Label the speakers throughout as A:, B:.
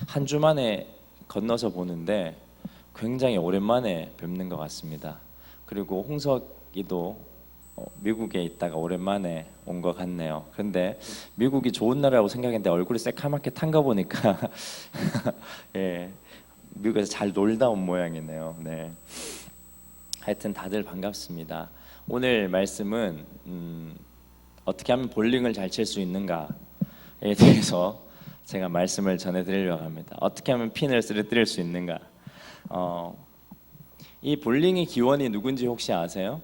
A: 한 주 만에 건너서 보는데 굉장히 오랜만에 뵙는 것 같습니다. 그리고 홍석이도 미국에 있다가 오랜만에 온 것 같네요. 그런데 미국이 좋은 나라라고 생각했는데 얼굴이 새카맣게 탄 거 보니까 예, 미국에서 잘 놀다 온 모양이네요. 네. 하여튼 다들 반갑습니다. 오늘 말씀은 어떻게 하면 볼링을 잘 칠 수 있는가에 대해서 제가 말씀을 전해드리려고 합니다. 어떻게 하면 핀을 쓰러뜨릴 수 있는가? 이 볼링의 기원이 누군지 혹시 아세요?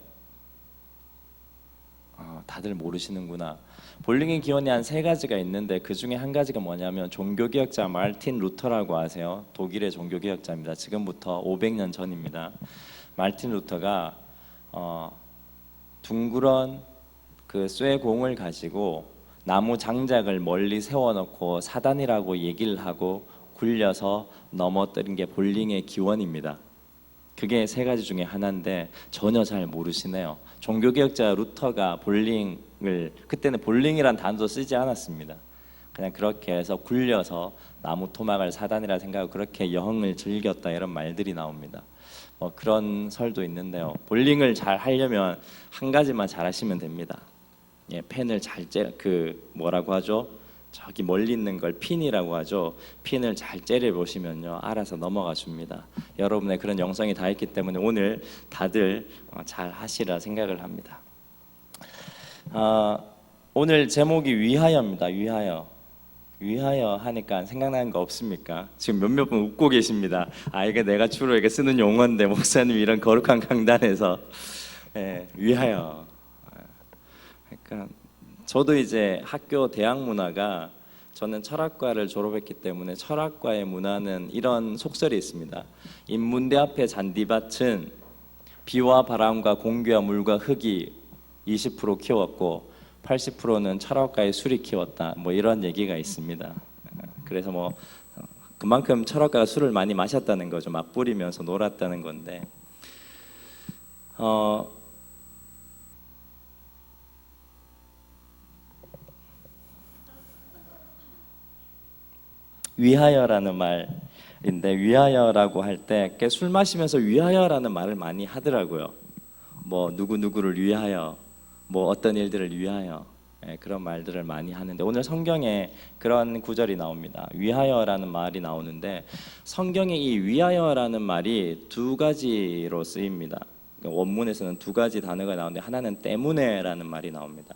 A: 다들 모르시는구나. 볼링의 기원이 한 세 가지가 있는데 그 중에 한 가지가 뭐냐면 종교개혁자 마르틴 루터라고 아세요? 독일의 종교개혁자입니다. 지금부터 500년 전입니다. 마르틴 루터가 둥그런 그 쇠공을 가지고 나무 장작을 멀리 세워놓고 사단이라고 얘기를 하고 굴려서 넘어뜨린 게 볼링의 기원입니다. 그게 세 가지 중에 하나인데 전혀 잘 모르시네요. 종교개혁자 루터가 볼링을, 그때는 볼링이란 단어도 쓰지 않았습니다. 그냥 그렇게 해서 굴려서 나무 토막을 사단이라 생각하고 그렇게 여흥을 즐겼다, 이런 말들이 나옵니다. 그런 설도 있는데요. 볼링을 잘 하려면 한 가지만 잘 하시면 됩니다. 예, 펜을 뭐라고 하죠? 저기 멀리 있는 걸 핀이라고 하죠. 핀을 잘 째려 보시면요, 알아서 넘어가 줍니다. 여러분의 그런 영성이 다 있기 때문에 오늘 다들 잘 하시라 생각을 합니다. 오늘 제목이 위하여입니다. 위하여 하니까 생각나는 거 없습니까? 지금 몇몇 분 웃고 계십니다. 이게 내가 주로 이렇게 쓰는 용어인데 목사님 이런 거룩한 강단에서 위하여. 그러니까 저도 이제 학교 대학 문화가, 저는 철학과를 졸업했기 때문에 철학과의 문화는 이런 속설이 있습니다. 인문대 앞에 잔디밭은 비와 바람과 공기와 물과 흙이 20% 키웠고 80%는 철학과의 술이 키웠다, 이런 얘기가 있습니다. 그래서 그만큼 철학가가 술을 많이 마셨다는 거죠. 막 뿌리면서 놀았다는 건데, 위하여라는 말인데, 위하여라고 할 때 술 마시면서 위하여라는 말을 많이 하더라고요. 누구누구를 위하여, 어떤 일들을 위하여, 그런 말들을 많이 하는데, 오늘 성경에 그런 구절이 나옵니다. 위하여라는 말이 나오는데, 성경에 이 위하여라는 말이 두 가지로 쓰입니다. 원문에서는 두 가지 단어가 나오는데, 하나는 때문에라는 말이 나옵니다.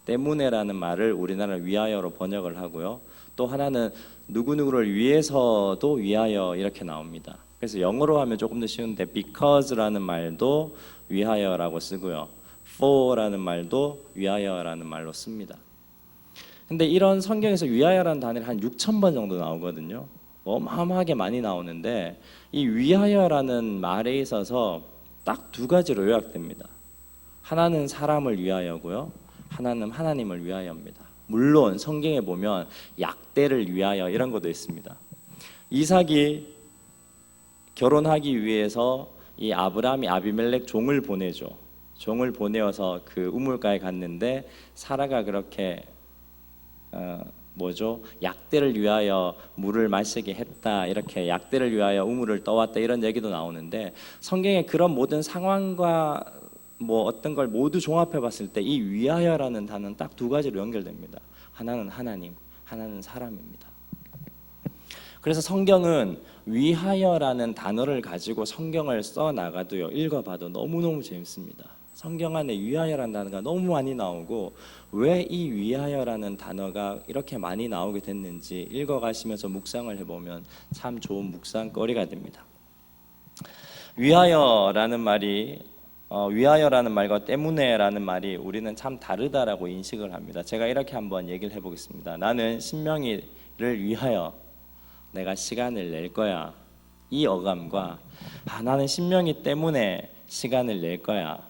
A: 때문에라는 말을 우리나라는 위하여로 번역을 하고요. 또 하나는 누구누구를 위해서도 위하여, 이렇게 나옵니다. 그래서 영어로 하면 조금 더 쉬운데 because라는 말도 위하여라고 쓰고요, for라는 말도 위하여라는 말로 씁니다. 근데 이런 성경에서 위하여라는 단어가 한 6,000번 정도 나오거든요. 어마어마하게 많이 나오는데, 이 위하여라는 말에 있어서 딱 두 가지로 요약됩니다. 하나는 사람을 위하여고요, 하나는 하나님을 위하여입니다. 물론 성경에 보면 약대를 위하여 이런 것도 있습니다. 이삭이 결혼하기 위해서 이 아브라함이 아비멜렉 종을 보내죠. 종을 보내어서 그 우물가에 갔는데 사라가 그렇게 약대를 위하여 물을 마시게 했다, 이렇게 약대를 위하여 우물을 떠왔다, 이런 얘기도 나오는데, 성경의 그런 모든 상황과 어떤 걸 모두 종합해 봤을 때 이 위하여라는 단어는 딱 두 가지로 연결됩니다. 하나는 하나님, 하나는 사람입니다. 그래서 성경은 위하여라는 단어를 가지고 성경을 써 나가도요, 읽어봐도 너무너무 재밌습니다. 성경 안에 위하여라는 단어가 너무 많이 나오고, 왜 이 위하여라는 단어가 이렇게 많이 나오게 됐는지 읽어가시면서 묵상을 해보면 참 좋은 묵상거리가 됩니다. 위하여라는 말과 때문에라는 말이 우리는 참 다르다라고 인식을 합니다. 제가 이렇게 한번 얘기를 해보겠습니다. 나는 신명이를 위하여 내가 시간을 낼 거야, 이 어감과 나는 신명이 때문에 시간을 낼 거야,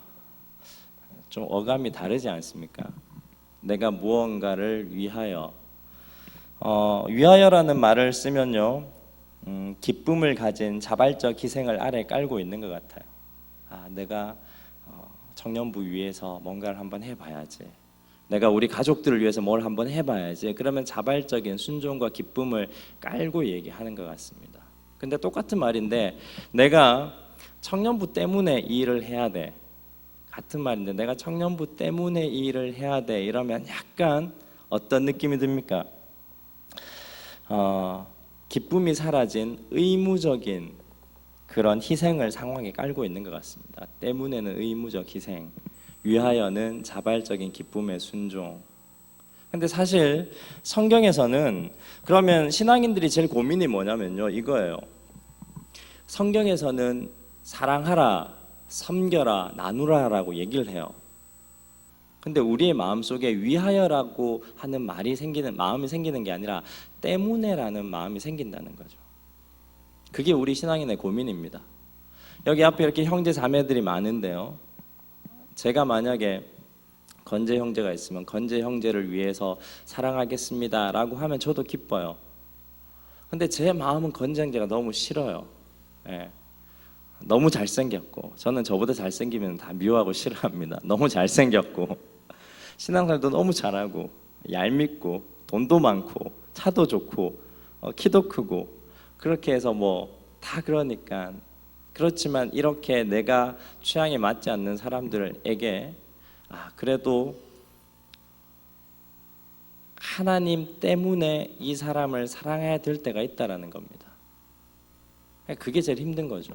A: 좀 어감이 다르지 않습니까? 내가 무언가를 위하여, 위하여라는 말을 쓰면요, 기쁨을 가진 자발적 희생을 아래 깔고 있는 것 같아요. 내가 청년부 위해서 뭔가를 한번 해봐야지, 내가 우리 가족들을 위해서 뭘 한번 해봐야지. 그러면 자발적인 순종과 기쁨을 깔고 얘기하는 것 같습니다. 근데 똑같은 말인데 내가 청년부 때문에 이 일을 해야 돼. 같은 말인데 내가 청년부 때문에 이 일을 해야 돼. 이러면 약간 어떤 느낌이 듭니까? 기쁨이 사라진 의무적인 그런 희생을 상황에 깔고 있는 것 같습니다. 때문에는 의무적 희생, 위하여는 자발적인 기쁨의 순종. 근데 사실 성경에서는 그러면 신앙인들이 제일 고민이 뭐냐면요, 이거예요. 성경에서는 사랑하라, 섬겨라, 나누라라고 얘기를 해요. 근데 우리의 마음속에 위하여라고 하는 마음이 생기는 게 아니라 때문에라는 마음이 생긴다는 거죠. 그게 우리 신앙인의 고민입니다. 여기 앞에 이렇게 형제 자매들이 많은데요, 제가 만약에 건재 형제가 있으면 건재 형제를 위해서 사랑하겠습니다 라고 하면 저도 기뻐요. 근데 제 마음은 건재 형제가 너무 싫어요. 예. 너무 잘생겼고, 저는 저보다 잘생기면 다 미워하고 싫어합니다. 너무 잘생겼고 신앙생활도 너무 잘하고 얄밉고 돈도 많고 차도 좋고 키도 크고 그렇게 해서 뭐 다 그러니까, 그렇지만 이렇게 내가 취향에 맞지 않는 사람들에게 그래도 하나님 때문에 이 사람을 사랑해야 될 때가 있다라는 겁니다. 그게 제일 힘든 거죠.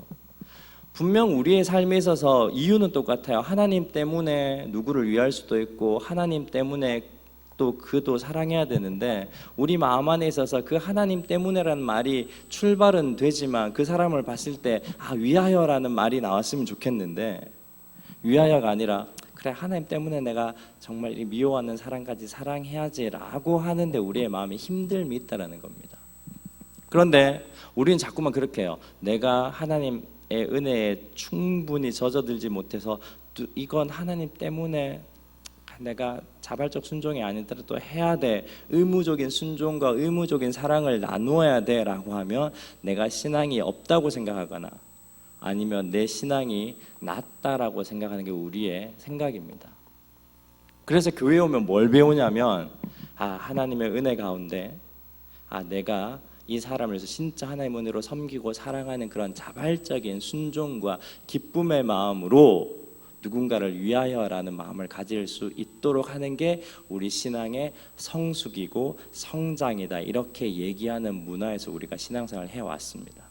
A: 분명 우리의 삶에 있어서 이유는 똑같아요. 하나님 때문에 누구를 위할 수도 있고 하나님 때문에 또 그도 사랑해야 되는데, 우리 마음 안에 있어서 그 하나님 때문에라는 말이 출발은 되지만 그 사람을 봤을 때 위하여라는 말이 나왔으면 좋겠는데, 위하여가 아니라 그래 하나님 때문에 내가 정말 이 미워하는 사람까지 사랑해야지라고 하는데 우리의 마음에 힘듦이 있다라는 겁니다. 그런데 우리는 자꾸만 그렇게 해요. 내가 하나님의 은혜에 충분히 젖어들지 못해서 이건 하나님 때문에 내가 자발적 순종이 아니더라도 해야 돼, 의무적인 순종과 의무적인 사랑을 나누어야 돼 라고 하면 내가 신앙이 없다고 생각하거나 아니면 내 신앙이 낮다라고 생각하는 게 우리의 생각입니다. 그래서 교회에 오면 뭘 배우냐면 하나님의 은혜 가운데 내가 이 사람을 위해서 진짜 하나님의 은혜로 섬기고 사랑하는 그런 자발적인 순종과 기쁨의 마음으로 누군가를 위하여라는 마음을 가질 수 있도록 하는 게 우리 신앙의 성숙이고 성장이다, 이렇게 얘기하는 문화에서 우리가 신앙생활을 해왔습니다.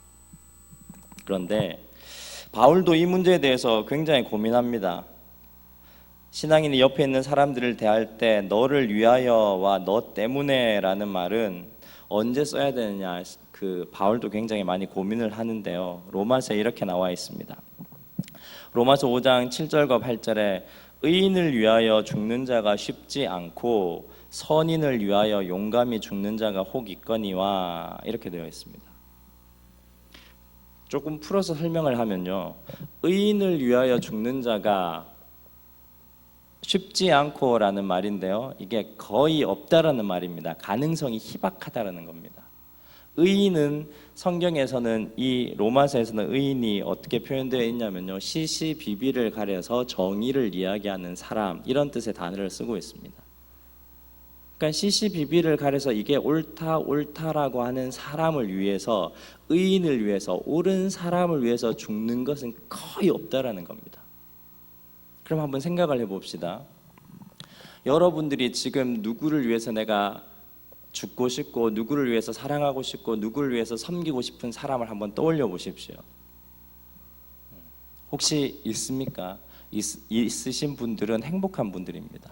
A: 그런데 바울도 이 문제에 대해서 굉장히 고민합니다. 신앙인이 옆에 있는 사람들을 대할 때 너를 위하여와 너 때문에라는 말은 언제 써야 되느냐, 바울도 굉장히 많이 고민을 하는데요. 로마서에 이렇게 나와 있습니다. 로마서 5장 7절과 8절에 의인을 위하여 죽는 자가 쉽지 않고 선인을 위하여 용감히 죽는 자가 혹 있거니와, 이렇게 되어 있습니다. 조금 풀어서 설명을 하면요, 의인을 위하여 죽는 자가 쉽지 않고라는 말인데요, 이게 거의 없다라는 말입니다. 가능성이 희박하다라는 겁니다. 의인은 성경에서는, 이 로마서에서는 의인이 어떻게 표현되어 있냐면요, 시시비비를 가려서 정의를 이야기하는 사람, 이런 뜻의 단어를 쓰고 있습니다. 그러니까 시시비비를 가려서 이게 옳다라고 하는 사람을 위해서, 의인을 위해서, 옳은 사람을 위해서 죽는 것은 거의 없다라는 겁니다. 그럼 한번 생각을 해봅시다. 여러분들이 지금 누구를 위해서 내가 죽고 싶고, 누구를 위해서 사랑하고 싶고, 누구를 위해서 섬기고 싶은 사람을 한번 떠올려 보십시오. 혹시 있습니까? 있으신 분들은 행복한 분들입니다.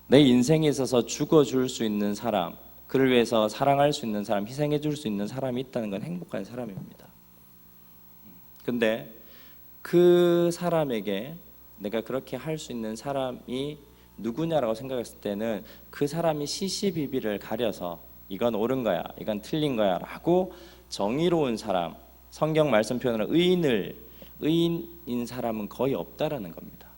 A: 내 인생에 있어서 죽어줄 수 있는 사람, 그를 위해서 사랑할 수 있는 사람, 희생해 줄 수 있는 사람이 있다는 건 행복한 사람입니다. 근데 그 사람에게 내가 그렇게 할 수 있는 사람이 누구냐라고 생각했을 때는 그 사람이 시시비비를 가려서 이건 옳은 거야, 이건 틀린 거야 라고 정의로운 사람, 성경 말씀 표현으로 의인인 사람은 거의 없다라는 겁니다.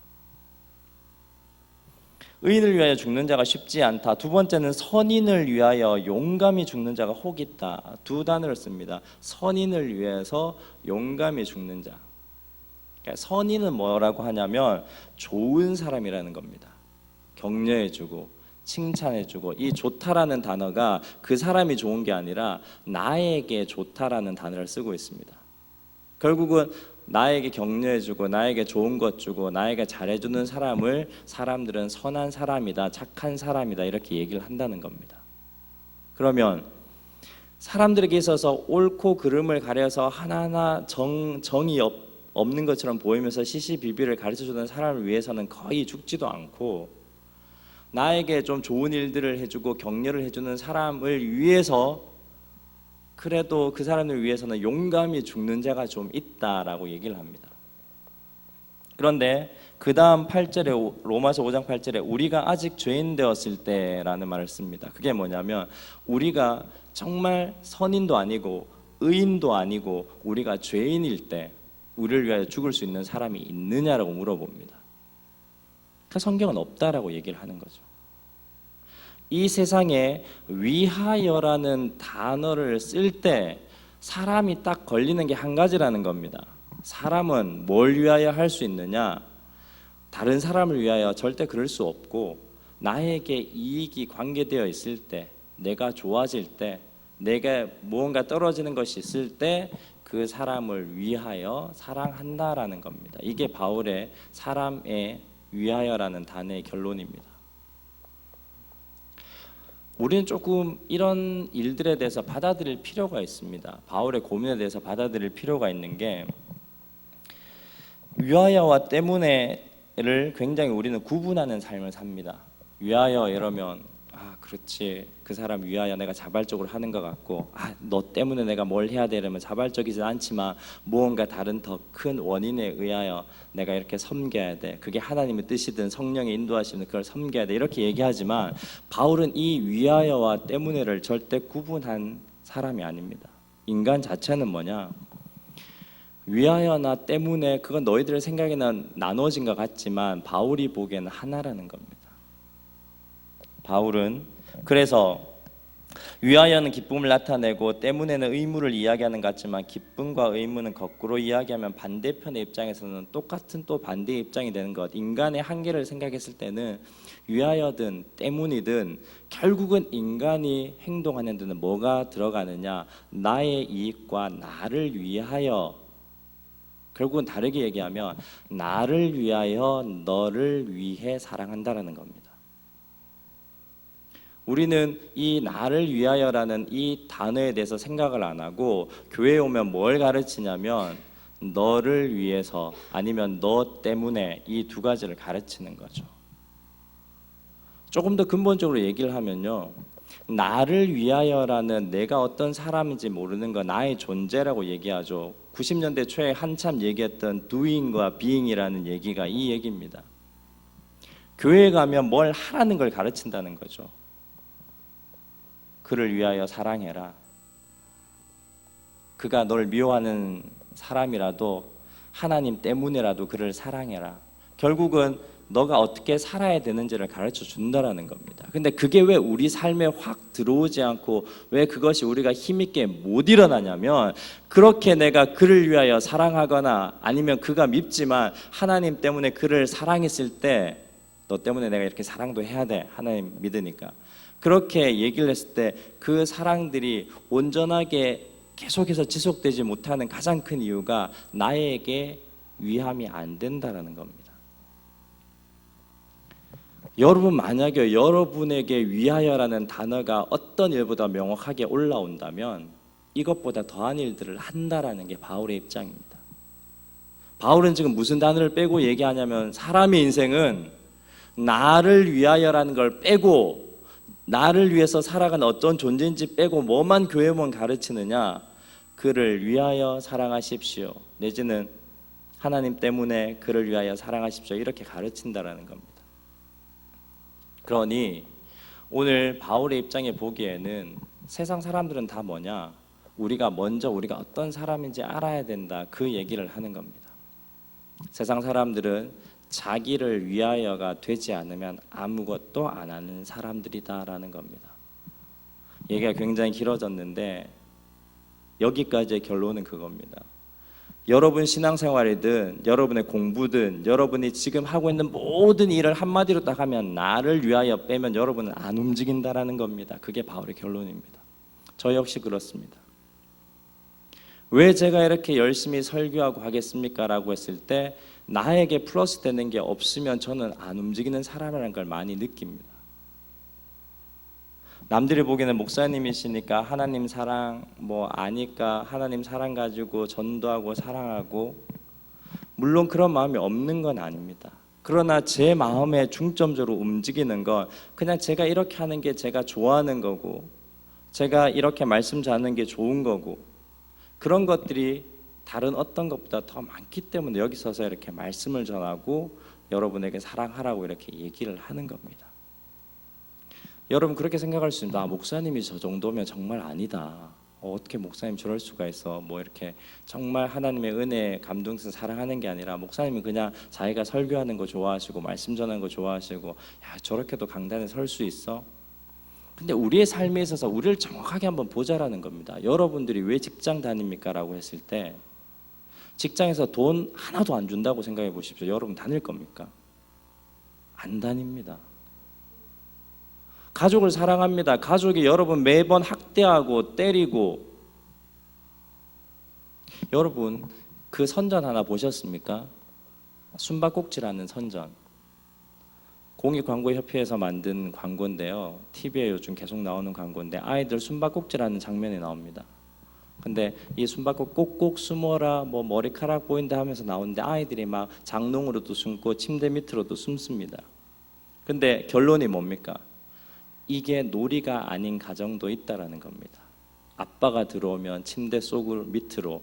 A: 의인을 위하여 죽는 자가 쉽지 않다. 두 번째는 선인을 위하여 용감히 죽는 자가 혹 있다. 두 단어를 씁니다. 선인을 위해서 용감히 죽는 자. 그러니까 선인은 뭐라고 하냐면 좋은 사람이라는 겁니다. 격려해주고 칭찬해주고, 이 좋다라는 단어가 그 사람이 좋은 게 아니라 나에게 좋다라는 단어를 쓰고 있습니다. 결국은 나에게 격려해주고 나에게 좋은 것 주고 나에게 잘해주는 사람을 사람들은 선한 사람이다, 착한 사람이다 이렇게 얘기를 한다는 겁니다. 그러면 사람들에게 있어서 옳고 그름을 가려서 하나하나 정이 없는 것처럼 보이면서 시시비비를 가르쳐주는 사람을 위해서는 거의 죽지도 않고, 나에게 좀 좋은 일들을 해주고 격려를 해주는 사람을 위해서 그래도 그 사람을 위해서는 용감히 죽는 자가 좀 있다라고 얘기를 합니다. 그런데 그 다음 8절에, 로마서 5장 8절에 우리가 아직 죄인 되었을 때라는 말을 씁니다. 그게 뭐냐면 우리가 정말 선인도 아니고 의인도 아니고 우리가 죄인일 때 우리를 위하여 죽을 수 있는 사람이 있느냐라고 물어봅니다. 그 성경은 없다라고 얘기를 하는 거죠. 이 세상에 위하여라는 단어를 쓸 때 사람이 딱 걸리는 게 한 가지라는 겁니다. 사람은 뭘 위하여 할 수 있느냐? 다른 사람을 위하여 절대 그럴 수 없고, 나에게 이익이 관계되어 있을 때, 내가 좋아질 때, 내가 무언가 떨어지는 것이 있을 때 그 사람을 위하여 사랑한다라는 겁니다. 이게 바울의 사람의 위하여라는 단어의 결론입니다. 우리는 조금 이런 일들에 대해서 받아들일 필요가 있습니다. 바울의 고민에 대해서 받아들일 필요가 있는 게, 위하여와 때문에를 굉장히 우리는 구분하는 삶을 삽니다. 위하여 이러면 그렇지, 그 사람 위하여 내가 자발적으로 하는 것 같고, 너 때문에 내가 뭘 해야 돼 이러면 자발적이지 않지만 무언가 다른 더 큰 원인에 의하여 내가 이렇게 섬겨야 돼, 그게 하나님의 뜻이든 성령의 인도하시는 그걸 섬겨야 돼 이렇게 얘기하지만, 바울은 이 위하여와 때문에를 절대 구분한 사람이 아닙니다. 인간 자체는 뭐냐, 위하여나 때문에 그건 너희들의 생각에는 나눠진 것 같지만 바울이 보기에는 하나라는 겁니다. 바울은 그래서 위하여는 기쁨을 나타내고 때문에는 의무를 이야기하는 것 같지만, 기쁨과 의무는 거꾸로 이야기하면 반대편의 입장에서는 똑같은 또 반대의 입장이 되는 것. 인간의 한계를 생각했을 때는 위하여든 때문이든 결국은 인간이 행동하는 데는 뭐가 들어가느냐, 나의 이익과 나를 위하여, 결국은 다르게 얘기하면 나를 위하여 너를 위해 사랑한다라는 겁니다. 우리는 이 나를 위하여라는 이 단어에 대해서 생각을 안 하고 교회에 오면 뭘 가르치냐면 너를 위해서 아니면 너 때문에, 이 두 가지를 가르치는 거죠. 조금 더 근본적으로 얘기를 하면요, 나를 위하여라는 내가 어떤 사람인지 모르는 거, 나의 존재라고 얘기하죠. 90년대 초에 한참 얘기했던 doing과 being이라는 얘기가 이 얘기입니다. 교회에 가면 뭘 하라는 걸 가르친다는 거죠. 그를 위하여 사랑해라. 그가 널 미워하는 사람이라도 하나님 때문에라도 그를 사랑해라. 결국은 너가 어떻게 살아야 되는지를 가르쳐 준다라는 겁니다. 근데 그게 왜 우리 삶에 확 들어오지 않고 왜 그것이 우리가 힘있게 못 일어나냐면, 그렇게 내가 그를 위하여 사랑하거나 아니면 그가 밉지만 하나님 때문에 그를 사랑했을 때, 너 때문에 내가 이렇게 사랑도 해야 돼, 하나님 믿으니까, 그렇게 얘기를 했을 때 그 사랑들이 온전하게 계속해서 지속되지 못하는 가장 큰 이유가 나에게 위함이 안 된다라는 겁니다. 여러분, 만약에 여러분에게 위하여라는 단어가 어떤 일보다 명확하게 올라온다면 이것보다 더한 일들을 한다라는 게 바울의 입장입니다. 바울은 지금 무슨 단어를 빼고 얘기하냐면, 사람의 인생은 나를 위하여라는 걸 빼고, 나를 위해서 살아가는 어떤 존재인지 빼고 뭐만 교회만 가르치느냐, 그를 위하여 사랑하십시오, 내지는 하나님 때문에 그를 위하여 사랑하십시오, 이렇게 가르친다라는 겁니다. 그러니 오늘 바울의 입장에 보기에는 세상 사람들은 다 뭐냐, 우리가 어떤 사람인지 알아야 된다, 그 얘기를 하는 겁니다. 세상 사람들은 자기를 위하여가 되지 않으면 아무것도 안 하는 사람들이다라는 겁니다. 얘기가 굉장히 길어졌는데 여기까지의 결론은 그겁니다. 여러분 신앙생활이든 여러분의 공부든 여러분이 지금 하고 있는 모든 일을 한마디로 딱 하면 나를 위하여 빼면 여러분은 안 움직인다라는 겁니다. 그게 바울의 결론입니다. 저 역시 그렇습니다. 왜 제가 이렇게 열심히 설교하고 하겠습니까? 라고 했을 때 나에게 플러스 되는 게 없으면 저는 안 움직이는 사람이라는 걸 많이 느낍니다. 남들이 보기에는 목사님이시니까 하나님 사랑 뭐 아니까 하나님 사랑 가지고 전도하고 사랑하고, 물론 그런 마음이 없는 건 아닙니다. 그러나 제 마음에 중점적으로 움직이는 건 그냥 제가 이렇게 하는 게 제가 좋아하는 거고, 제가 이렇게 말씀 전하는 게 좋은 거고, 그런 것들이 다른 어떤 것보다 더 많기 때문에 여기 서서 이렇게 말씀을 전하고 여러분에게 사랑하라고 이렇게 얘기를 하는 겁니다. 여러분 그렇게 생각할 수 있습니다. 목사님이 저 정도면 정말 아니다. 어떻게 목사님 저럴 수가 있어. 뭐 이렇게 정말 하나님의 은혜 감동해서 사랑하는 게 아니라 목사님은 그냥 자기가 설교하는 거 좋아하시고 말씀 전하는 거 좋아하시고, 야 저렇게도 강단에 설 수 있어. 근데 우리의 삶에 있어서 우리를 정확하게 한번 보자라는 겁니다. 여러분들이 왜 직장 다닙니까? 라고 했을 때 직장에서 돈 하나도 안 준다고 생각해 보십시오. 여러분 다닐 겁니까? 안 다닙니다. 가족을 사랑합니다. 가족이 여러분 매번 학대하고 때리고, 여러분 그 선전 하나 보셨습니까? 숨바꼭질하는 선전. 공익광고협회에서 만든 광고인데요. TV에 요즘 계속 나오는 광고인데 아이들 숨바꼭질하는 장면이 나옵니다. 근데 이 숨바꼭질 꼭꼭 숨어라 뭐 머리카락 보인다 하면서 나오는데 아이들이 막 장롱으로도 숨고 침대 밑으로도 숨습니다. 근데 결론이 뭡니까? 이게 놀이가 아닌 가정도 있다라는 겁니다. 아빠가 들어오면 침대 속으로 밑으로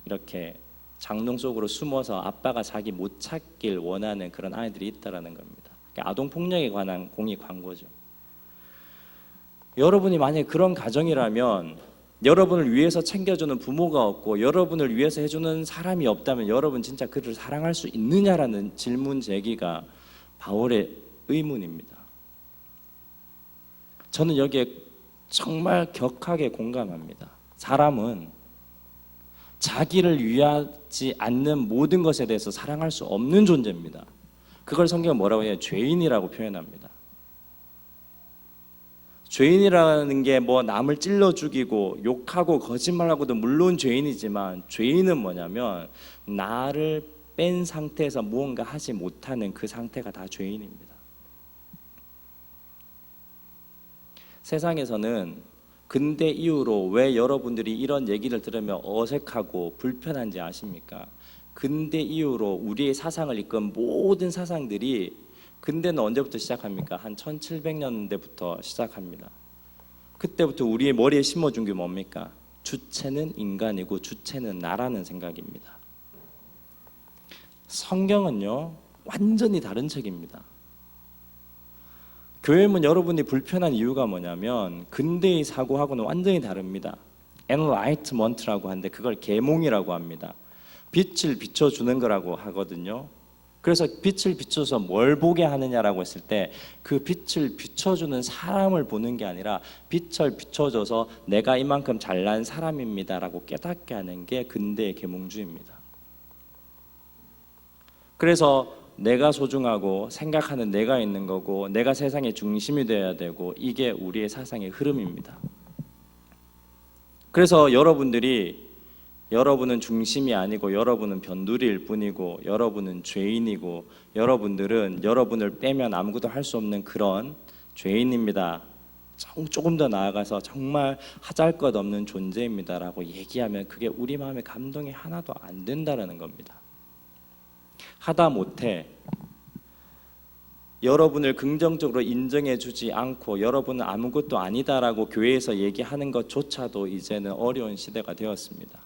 A: 이렇게 장롱 속으로 숨어서 아빠가 자기 못 찾길 원하는 그런 아이들이 있다라는 겁니다. 아동 폭력에 관한 공익 광고죠. 여러분이 만약에 그런 가정이라면, 여러분을 위해서 챙겨주는 부모가 없고 여러분을 위해서 해주는 사람이 없다면 여러분 진짜 그를 사랑할 수 있느냐라는 질문 제기가 바울의 의문입니다. 저는 여기에 정말 격하게 공감합니다. 사람은 자기를 위하지 않는 모든 것에 대해서 사랑할 수 없는 존재입니다. 그걸 성경은 뭐라고 해요? 죄인이라고 표현합니다. 죄인이라는 게 뭐 남을 찔러 죽이고 욕하고 거짓말하고도 물론 죄인이지만, 죄인은 뭐냐면 나를 뺀 상태에서 무언가 하지 못하는 그 상태가 다 죄인입니다. 세상에서는 근대 이후로 왜 여러분들이 이런 얘기를 들으면 어색하고 불편한지 아십니까? 근대 이후로 우리의 사상을 이끈 모든 사상들이, 근대는 언제부터 시작합니까? 한 1700년대부터 시작합니다. 그때부터 우리의 머리에 심어준 게 뭡니까? 주체는 인간이고 주체는 나라는 생각입니다. 성경은요 완전히 다른 책입니다. 교회문 여러분이 불편한 이유가 뭐냐면 근대의 사고하고는 완전히 다릅니다. Enlightenment라고 하는데 그걸 계몽이라고 합니다. 빛을 비춰주는 거라고 하거든요. 그래서 빛을 비춰서 뭘 보게 하느냐라고 했을 때 그 빛을 비춰주는 사람을 보는 게 아니라 빛을 비춰줘서 내가 이만큼 잘난 사람입니다라고 깨닫게 하는 게 근대의 계몽주의입니다. 그래서 내가 소중하고 생각하는 내가 있는 거고 내가 세상의 중심이 되어야 되고, 이게 우리의 사상의 흐름입니다. 그래서 여러분은 중심이 아니고 여러분은 변두리일 뿐이고 여러분은 죄인이고 여러분들은 여러분을 빼면 아무것도 할 수 없는 그런 죄인입니다. 조금 더 나아가서 정말 하잘것없는 존재입니다라고 얘기하면 그게 우리 마음에 감동이 하나도 안 된다는 겁니다. 하다못해 여러분을 긍정적으로 인정해 주지 않고 여러분은 아무것도 아니다라고 교회에서 얘기하는 것조차도 이제는 어려운 시대가 되었습니다.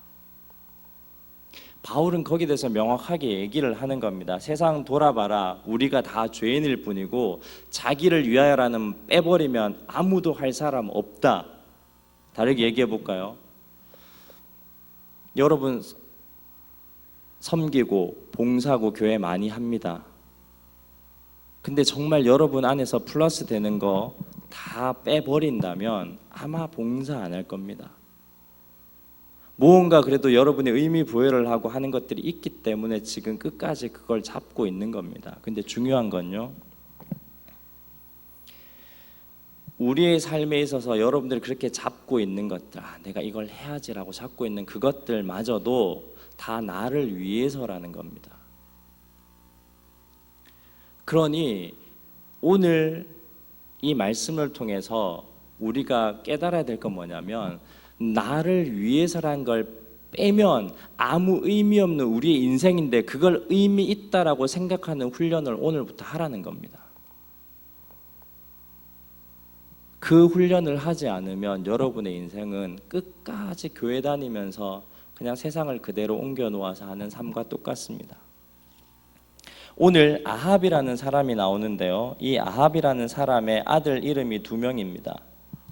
A: 바울은 거기에 대해서 명확하게 얘기를 하는 겁니다. 세상 돌아봐라. 우리가 다 죄인일 뿐이고 자기를 위하여라는 빼버리면 아무도 할 사람 없다. 다르게 얘기해 볼까요? 여러분 섬기고 봉사하고 교회 많이 합니다. 근데 정말 여러분 안에서 플러스 되는 거 다 빼버린다면 아마 봉사 안 할 겁니다. 무언가 그래도 여러분이 의미 부여를 하고 하는 것들이 있기 때문에 지금 끝까지 그걸 잡고 있는 겁니다. 근데 중요한 건요, 우리의 삶에 있어서 여러분들이 그렇게 잡고 있는 것들, 내가 이걸 해야지라고 잡고 있는 그것들마저도 다 나를 위해서라는 겁니다. 그러니 오늘 이 말씀을 통해서 우리가 깨달아야 될 건 뭐냐면, 나를 위해서란 걸 빼면 아무 의미 없는 우리의 인생인데 그걸 의미 있다라고 생각하는 훈련을 오늘부터 하라는 겁니다. 그 훈련을 하지 않으면 여러분의 인생은 끝까지 교회 다니면서 그냥 세상을 그대로 옮겨 놓아서 하는 삶과 똑같습니다. 오늘 아합이라는 사람이 나오는데요, 이 아합이라는 사람의 아들 이름이 두 명입니다.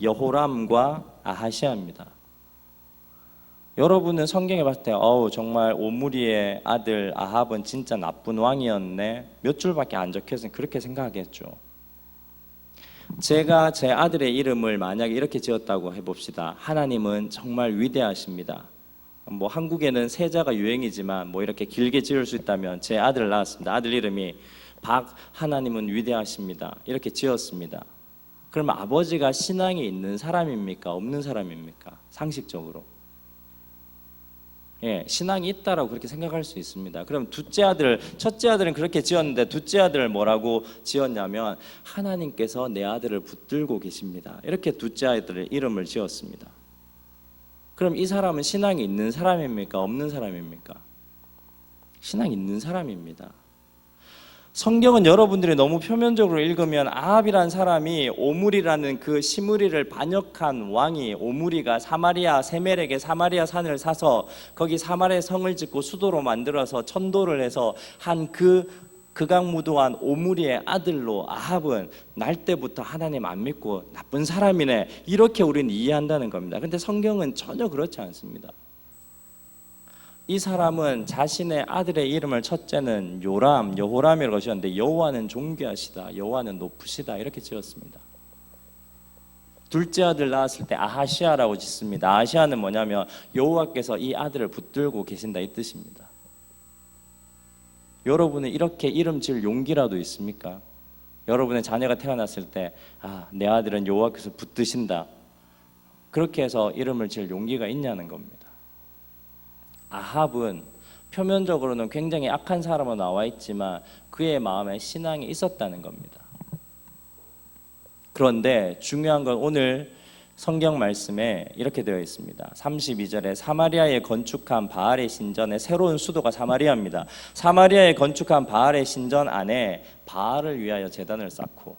A: 여호람과 아하시아입니다. 여러분은 성경에 봤을 때 정말 오므리의 아들 아합은 진짜 나쁜 왕이었네, 몇 줄밖에 안 적혀서 그렇게 생각하겠죠. 제가 제 아들의 이름을 만약에 이렇게 지었다고 해봅시다. 하나님은 정말 위대하십니다. 뭐 한국에는 세자가 유행이지만 뭐 이렇게 길게 지을 수 있다면 제 아들을 낳았습니다. 아들 이름이 박, 하나님은 위대하십니다, 이렇게 지었습니다. 그러면 아버지가 신앙이 있는 사람입니까? 없는 사람입니까? 상식적으로. 신앙이 있다라고 그렇게 생각할 수 있습니다. 그럼 둘째 아들, 첫째 아들은 그렇게 지었는데 둘째 아들을 뭐라고 지었냐면 하나님께서 내 아들을 붙들고 계십니다, 이렇게 둘째 아들의 이름을 지었습니다. 그럼 이 사람은 신앙이 있는 사람입니까? 없는 사람입니까? 신앙이 있는 사람입니다. 성경은 여러분들이 너무 표면적으로 읽으면 아합이라는 사람이 오므리라는 그 시므리를 반역한 왕이, 오므리가 사마리아 세멜에게 사마리아 산을 사서 거기 사마리아 성을 짓고 수도로 만들어서 천도를 해서 한 그 극악무도한 오므리의 아들로 아합은 날 때부터 하나님 안 믿고 나쁜 사람이네, 이렇게 우리는 이해한다는 겁니다. 근데 성경은 전혀 그렇지 않습니다. 이 사람은 자신의 아들의 이름을 첫째는 요람, 여호람이라고 지었는데 여호와는 존귀하시다, 여호와는 높으시다, 이렇게 지었습니다. 둘째 아들 낳았을 때 아하시아라고 짓습니다. 아하시아는 뭐냐면 여호와께서 이 아들을 붙들고 계신다, 이 뜻입니다. 여러분은 이렇게 이름 지을 용기라도 있습니까? 여러분의 자녀가 태어났을 때 내 아들은 여호와께서 붙드신다, 그렇게 해서 이름을 지을 용기가 있냐는 겁니다. 아합은 표면적으로는 굉장히 악한 사람으로 나와 있지만 그의 마음에 신앙이 있었다는 겁니다. 그런데 중요한 건 오늘 성경 말씀에 이렇게 되어 있습니다. 32절에 사마리아에 건축한 바알의 신전의 새로운 수도가 사마리아입니다. 사마리아에 건축한 바알의 신전 안에 바알을 위하여 제단을 쌓고,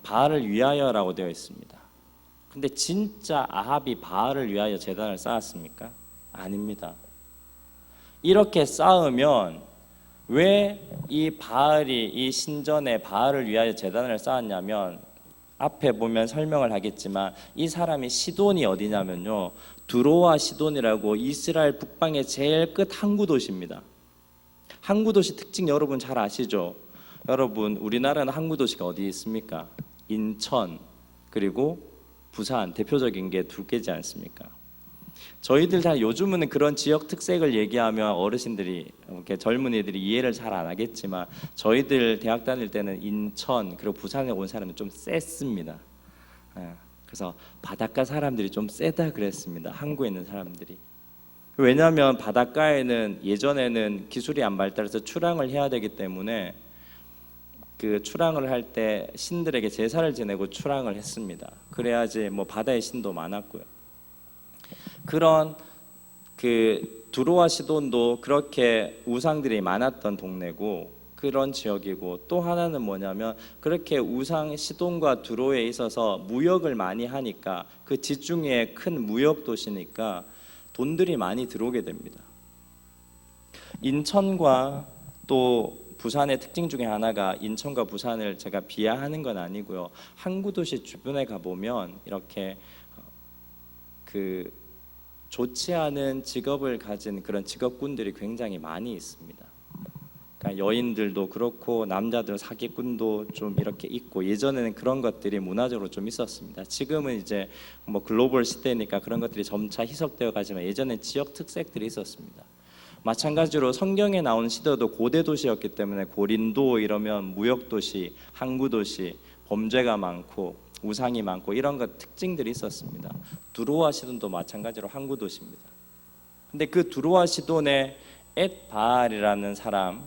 A: 바알을 위하여라고 되어 있습니다. 근데 진짜 아합이 바알을 위하여 제단을 쌓았습니까? 아닙니다. 이렇게 쌓으면 왜 이 바알이 이 신전에 바알을 위하여 제단을 쌓았냐면, 앞에 보면 설명을 하겠지만 이 사람이 시돈이 어디냐면요, 두로와 시돈이라고 이스라엘 북방의 제일 끝 항구 도시입니다. 항구 도시 특징 여러분 잘 아시죠? 여러분, 우리나라는 항구 도시가 어디 있습니까? 인천 그리고 부산, 대표적인 게 두 개지 않습니까? 저희들 다 요즘은 그런 지역 특색을 얘기하면 어르신들이, 이렇게 젊은이들이 이해를 잘 안 하겠지만 저희들 대학 다닐 때는 인천 그리고 부산에 온 사람은 좀 셌습니다. 그래서 바닷가 사람들이 좀 세다 그랬습니다, 항구에 있는 사람들이. 왜냐하면 바닷가에는 예전에는 기술이 안 발달해서 출항을 해야 되기 때문에 그 출항을 할 때 신들에게 제사를 지내고 출항을 했습니다. 그래야지 뭐 바다의 신도 많았고요. 그런 그 두로와 시돈도 그렇게 우상들이 많았던 동네고 그런 지역이고, 또 하나는 뭐냐면 그렇게 우상 시돈과 두로에 있어서 무역을 많이 하니까 그 지중해 큰 무역 도시니까 돈들이 많이 들어오게 됩니다. 인천과 또 부산의 특징 중에 하나가, 인천과 부산을 제가 비하하는 건 아니고요, 항구 도시 주변에 가보면 이렇게 그 좋지 않은 직업을 가진 그런 직업군들이 굉장히 많이 있습니다. 그러니까 여인들도 그렇고 남자들 사기꾼도 좀 이렇게 있고, 예전에는 그런 것들이 문화적으로 좀 있었습니다. 지금은 이제 뭐 글로벌 시대니까 그런 것들이 점차 희석되어 가지만 예전에 지역 특색들이 있었습니다. 마찬가지로 성경에 나오는 시대도 고대 도시였기 때문에 고린도 이러면 무역 도시, 항구 도시, 범죄가 많고 우상이 많고 이런 것 특징들이 있었습니다. 두로와 시돈도 마찬가지로 항구 도시입니다. 근데 그 두로와 시돈의 엣바알이라는 사람의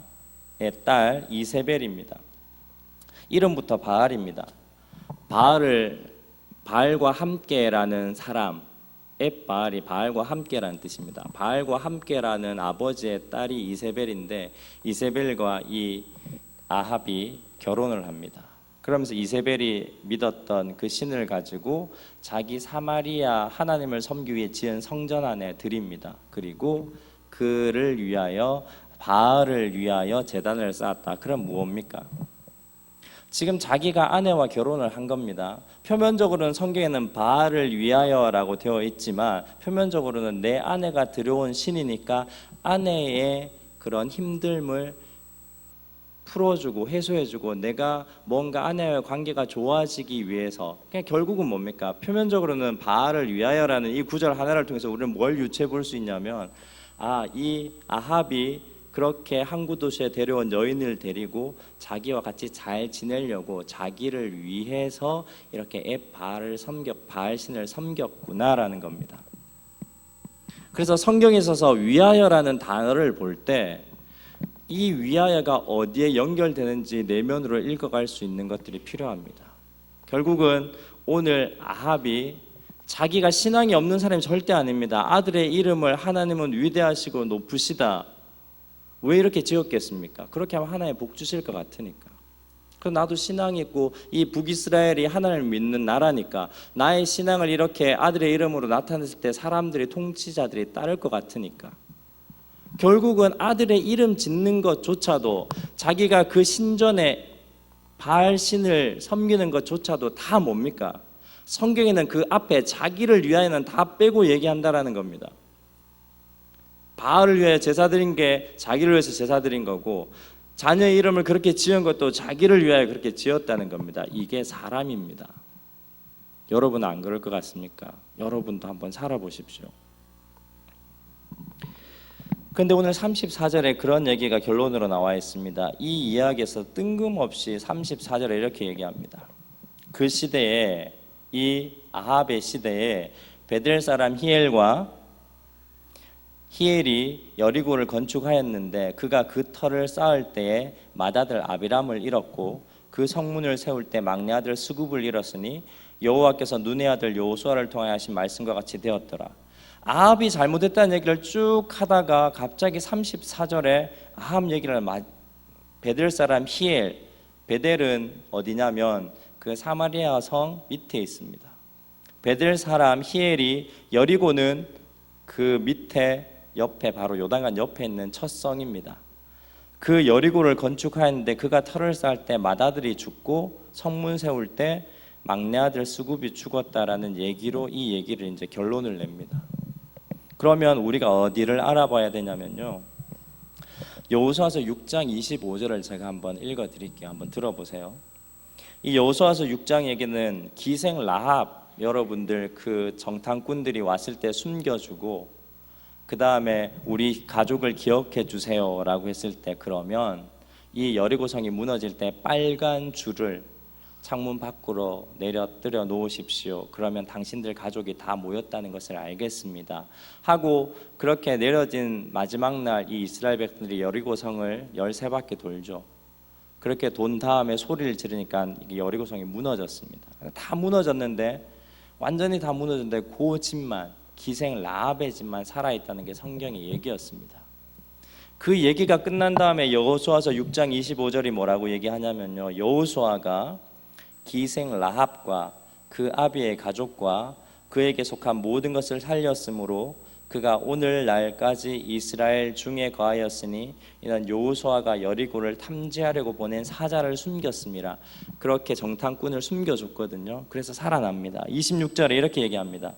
A: 딸 이세벨입니다. 이름부터 바알입니다. 바알과 함께라는 사람, 엣바알이 바알과 함께라는 뜻입니다. 바알과 함께라는 아버지의 딸이 이세벨인데, 이세벨과 이 아합이 결혼을 합니다. 그러면서 이세벨이 믿었던 그 신을 가지고 자기 사마리아 하나님을 섬기기 위해 지은 성전 안에 드립니다. 그리고 그를 위하여, 바알을 위하여 제단을 쌓았다. 그럼 무엇입니까? 지금 자기가 아내와 결혼을 한 겁니다. 표면적으로는 성경에는 바알을 위하여라고 되어 있지만 표면적으로는 내 아내가 들여온 신이니까 아내의 그런 힘듦을 풀어주고 해소해주고 내가 뭔가 아내와의 관계가 좋아지기 위해서, 그냥 결국은 뭡니까? 표면적으로는 바알을 위하여라는 이 구절 하나를 통해서 우리는 뭘 유추해 볼 수 있냐면, 이 아합이 그렇게 항구 도시에 데려온 여인을 데리고 자기와 같이 잘 지내려고 자기를 위해서 이렇게 바알 신을 섬겼구나라는 겁니다. 그래서 성경에 있어서 위하여라는 단어를 볼 때 이 위하여가 어디에 연결되는지 내면으로 읽어갈 수 있는 것들이 필요합니다. 결국은 오늘 아합이 자기가 신앙이 없는 사람이 절대 아닙니다. 아들의 이름을 하나님은 위대하시고 높으시다, 왜 이렇게 지었겠습니까? 그렇게 하면 하나님 복 주실 것 같으니까. 그럼 나도 신앙이 있고 이 북이스라엘이 하나님을 믿는 나라니까 나의 신앙을 이렇게 아들의 이름으로 나타냈을 때 사람들이, 통치자들이 따를 것 같으니까. 결국은 아들의 이름 짓는 것조차도, 자기가 그 신전에 바알 신을 섬기는 것조차도 다 뭡니까? 성경에는 그 앞에 자기를 위하여는 다 빼고 얘기한다라는 겁니다. 바알을 위하여 제사 드린 게 자기를 위해서 제사 드린 거고, 자녀의 이름을 그렇게 지은 것도 자기를 위하여 그렇게 지었다는 겁니다. 이게 사람입니다. 여러분은 안 그럴 것 같습니까? 여러분도 한번 살아보십시오. 근데 오늘 34절에 그런 얘기가 결론으로 나와 있습니다. 이 이야기에서 뜬금없이 34절에 이렇게 얘기합니다. 그 시대에, 이 아합의 시대에 베델 사람 히엘이 여리고를 건축하였는데 그가 그 터를 쌓을 때에 맏아들 아비람을 잃었고 그 성문을 세울 때 막내 아들 스굽을 잃었으니 여호와께서 눈의 아들 여호수아를 통하여 하신 말씀과 같이 되었더라. 아합이 잘못했다는 얘기를 쭉 하다가 갑자기 34절에 아합 얘기를 베델 사람 히엘, 베델은 어디냐면 그 사마리아 성 밑에 있습니다. 베델 사람 히엘이, 여리고는 그 밑에 옆에, 바로 요단강 옆에 있는 첫 성입니다. 그 여리고를 건축하였는데 그가 터를 쌓을 때 맏아들이 죽고 성문 세울 때 막내 아들 스굽이 죽었다라는 얘기로 이 얘기를 이제 결론을 냅니다. 그러면 우리가 어디를 알아봐야 되냐면요, 여호수아서 6장 25절을 제가 한번 읽어 드릴게요. 한번 들어보세요. 이 여호수아서 6장 얘기는 기생 라합, 여러분들 그 정탐꾼들이 왔을 때 숨겨주고 그 다음에 우리 가족을 기억해 주세요 라고 했을 때, 그러면 이 여리고성이 무너질 때 빨간 줄을 창문 밖으로 내려뜨려 놓으십시오. 그러면 당신들 가족이 다 모였다는 것을 알겠습니다 하고, 그렇게 내려진 마지막 날 이 이스라엘 백성들이 여리고성을 13바퀴 돌죠. 그렇게 돈 다음에 소리를 지르니까 여리고성이 무너졌습니다. 다 무너졌는데, 완전히 다 무너졌는데 그 집만, 기생 라합의 집만 살아있다는 게 성경의 얘기였습니다. 그 얘기가 끝난 다음에 여호수아서 6장 25절이 뭐라고 얘기하냐면요, 여호수아가 기생 라합과 그 아비의 가족과 그에게 속한 모든 것을 살렸으므로 그가 오늘날까지 이스라엘 중에 거하였으니 이는 여호수아가 여리고를 탐지하려고 보낸 사자를 숨겼습니다. 그렇게 정탐꾼을 숨겨줬거든요. 그래서 살아납니다. 26절에 이렇게 얘기합니다.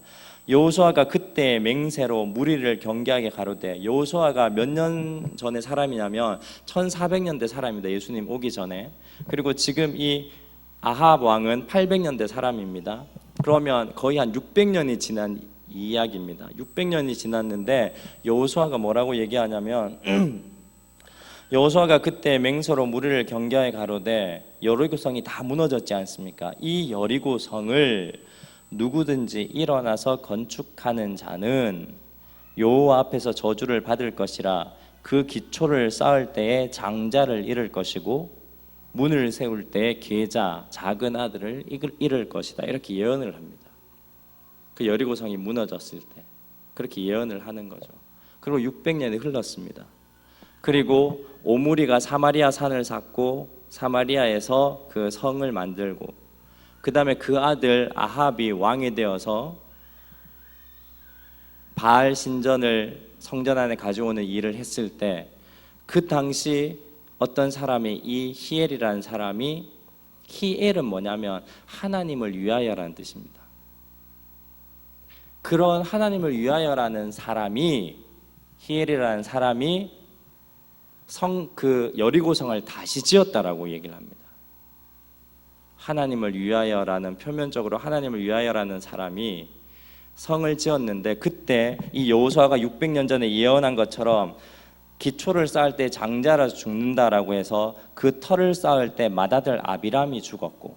A: 여호수아가 그때 맹세로 무리를 경계하게 가로되, 여호수아가 몇 년 전에 사람이냐면 1400년대 사람입니다. 예수님 오기 전에. 그리고 지금 이 아합 왕은 800년대 사람입니다. 그러면 거의 한 600년이 지난 이야기입니다. 600년이 지났는데 여호수아가 뭐라고 얘기하냐면 여호수아가 그때 맹세로 무리를 경계하여 가로되, 여리고성이 다 무너졌지 않습니까? 이 여리고성을 누구든지 일어나서 건축하는 자는 여호와 앞에서 저주를 받을 것이라. 그 기초를 쌓을 때에 장자를 잃을 것이고 문을 세울 때에 계자 작은 아들을 잃을 것이다. 이렇게 예언을 합니다. 그 여리고성이 무너졌을 때 그렇게 예언을 하는 거죠. 그리고 600년이 흘렀습니다. 그리고 오므리가 사마리아 산을 샀고 사마리아에서 그 성을 만들고, 그 다음에 그 아들 아합이 왕이 되어서 바알 신전을 성전 안에 가져오는 일을 했을 때, 그 당시 어떤 사람이, 이 히엘이라는 사람이, 히엘은 뭐냐면 하나님을 위하여라는 뜻입니다. 그런 하나님을 위하여라는 사람이, 히엘이라는 사람이 그 여리고성을 다시 지었다라고 얘기를 합니다. 하나님을 위하여라는, 표면적으로 하나님을 위하여라는 사람이 성을 지었는데, 그때 이 여호수아가 600년 전에 예언한 것처럼 기초를 쌓을 때 장자라서 죽는다라고 해서 그 터를 쌓을 때 맏아들 아비람이 죽었고,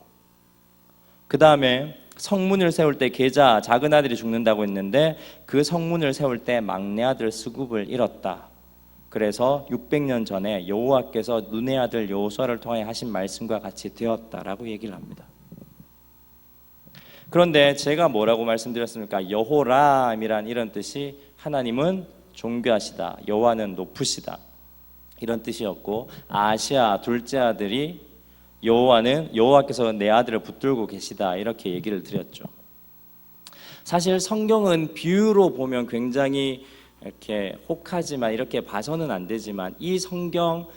A: 그 다음에 성문을 세울 때 계자 작은 아들이 죽는다고 했는데 그 성문을 세울 때 막내 아들 스굽을 잃었다. 그래서 600년 전에 여호와께서 눈의 아들 여호수아를 통해 하신 말씀과 같이 되었다라고 얘기를 합니다. 그런데 제가 뭐라고 말씀드렸습니까? 여호람이란 이런 뜻이 하나님은 존귀하시다, 여호와는 높으시다, 이런 뜻이었고, 아시아 둘째 아들이 여호와는, 여호와께서 내 아들을 붙들고 계시다, 이렇게 얘기를 드렸죠. 사실 성경은 비유로 보면 굉장히 이렇게 혹하지만, 이렇게 봐서는 안 되지만, 이 성경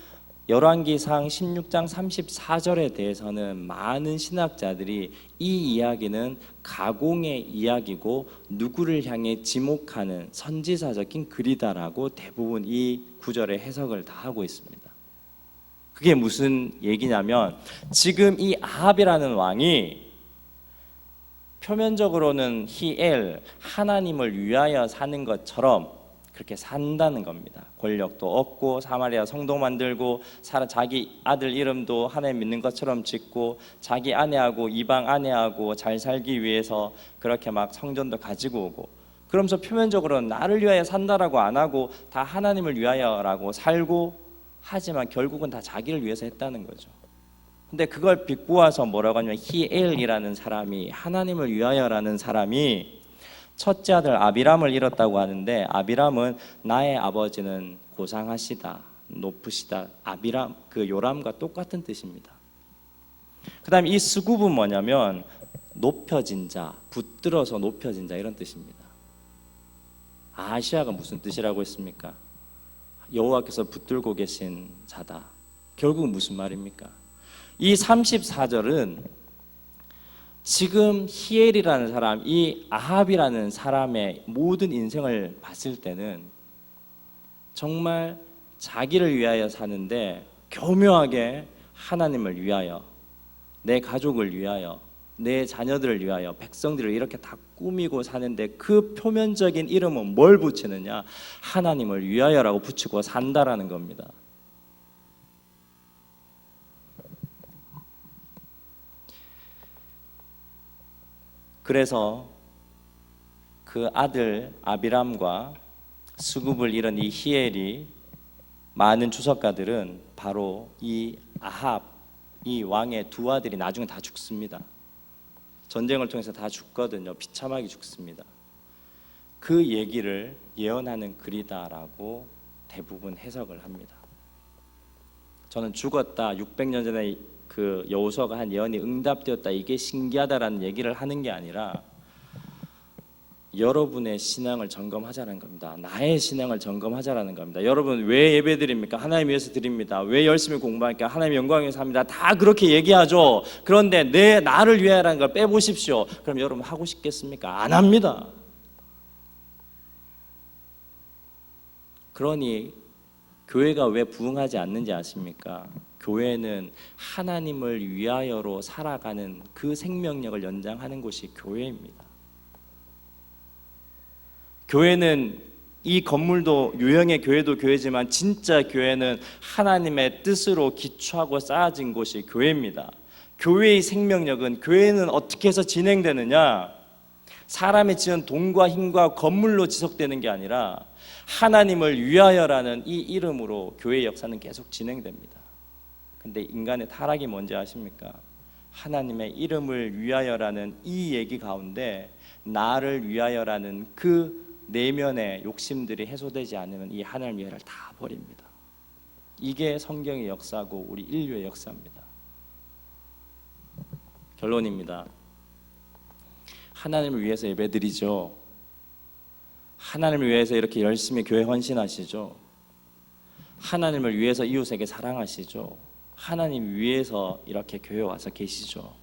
A: 열왕기상 16장 34절에 대해서는 많은 신학자들이 이 이야기는 가공의 이야기고 누구를 향해 지목하는 선지자적인 글이다라고 대부분 이 구절의 해석을 다 하고 있습니다. 그게 무슨 얘기냐면, 지금 이 아합이라는 왕이 표면적으로는 히엘, 하나님을 위하여 사는 것처럼 그렇게 산다는 겁니다. 권력도 얻고 사마리아 성도 만들고, 자기 아들 이름도 하나님 믿는 것처럼 짓고, 자기 아내하고 이방 아내하고 잘 살기 위해서 그렇게 막 성전도 가지고 오고, 그러면서 표면적으로는 나를 위하여 산다라고 안 하고 다 하나님을 위하여라고 살고, 하지만 결국은 다 자기를 위해서 했다는 거죠. 근데 그걸 비꼬아서 뭐라고 하냐면, 히엘이라는 사람이, 하나님을 위하여라는 사람이 첫째 아들 아비람을 잃었다고 하는데, 아비람은 나의 아버지는 고상하시다, 높으시다, 아비람, 그 요람과 똑같은 뜻입니다. 그 다음에 이 스굽은 뭐냐면 높여진 자, 붙들어서 높여진 자, 이런 뜻입니다. 아시아가 무슨 뜻이라고 했습니까? 여호와께서 붙들고 계신 자다. 결국 무슨 말입니까? 이 34절은 지금 히엘이라는 사람, 이 아합이라는 사람의 모든 인생을 봤을 때는 정말 자기를 위하여 사는데, 교묘하게 하나님을 위하여, 내 가족을 위하여, 내 자녀들을 위하여, 백성들을 이렇게 다 꾸미고 사는데, 그 표면적인 이름은 뭘 붙이느냐? 하나님을 위하여라고 붙이고 산다라는 겁니다. 그래서 그 아들 아비람과 스굽을 잃은 이 히엘이, 많은 주석가들은 바로 이 아합, 이 왕의 두 아들이 나중에 다 죽습니다. 전쟁을 통해서 다 죽거든요. 비참하게 죽습니다. 그 얘기를 예언하는 글이다라고 대부분 해석을 합니다. 저는 죽었다, 600년 전에 그 여호수아가 한 예언이 응답되었다, 이게 신기하다라는 얘기를 하는 게 아니라, 여러분의 신앙을 점검하자는 겁니다. 나의 신앙을 점검하자라는 겁니다. 여러분 왜 예배 드립니까? 하나님 위해서 드립니다. 왜 열심히 공부하니까 하나님 영광 위해서 합니다. 다 그렇게 얘기하죠. 그런데 내 나를 위하여라는 걸 빼보십시오. 그럼 여러분 하고 싶겠습니까? 안 합니다. 그러니 교회가 왜 부흥하지 않는지 아십니까? 교회는 하나님을 위하여로 살아가는 그 생명력을 연장하는 곳이 교회입니다. 교회는 이 건물도 유형의 교회도 교회지만 진짜 교회는 하나님의 뜻으로 기초하고 쌓아진 곳이 교회입니다. 교회의 생명력은 교회는 어떻게 해서 진행되느냐? 사람이 지은 돈과 힘과 건물로 지속되는 게 아니라 하나님을 위하여라는 이 이름으로 교회의 역사는 계속 진행됩니다. 근데 인간의 타락이 뭔지 아십니까? 하나님의 이름을 위하여라는 이 얘기 가운데 나를 위하여라는 그 내면의 욕심들이 해소되지 않으면 이 하나님 위하여를 다 버립니다. 이게 성경의 역사고 우리 인류의 역사입니다. 결론입니다. 하나님을 위해서 예배드리죠. 하나님을 위해서 이렇게 열심히 교회 헌신하시죠. 하나님을 위해서 이웃에게 사랑하시죠. 하나님 위해서 이렇게 교회 와서 계시죠.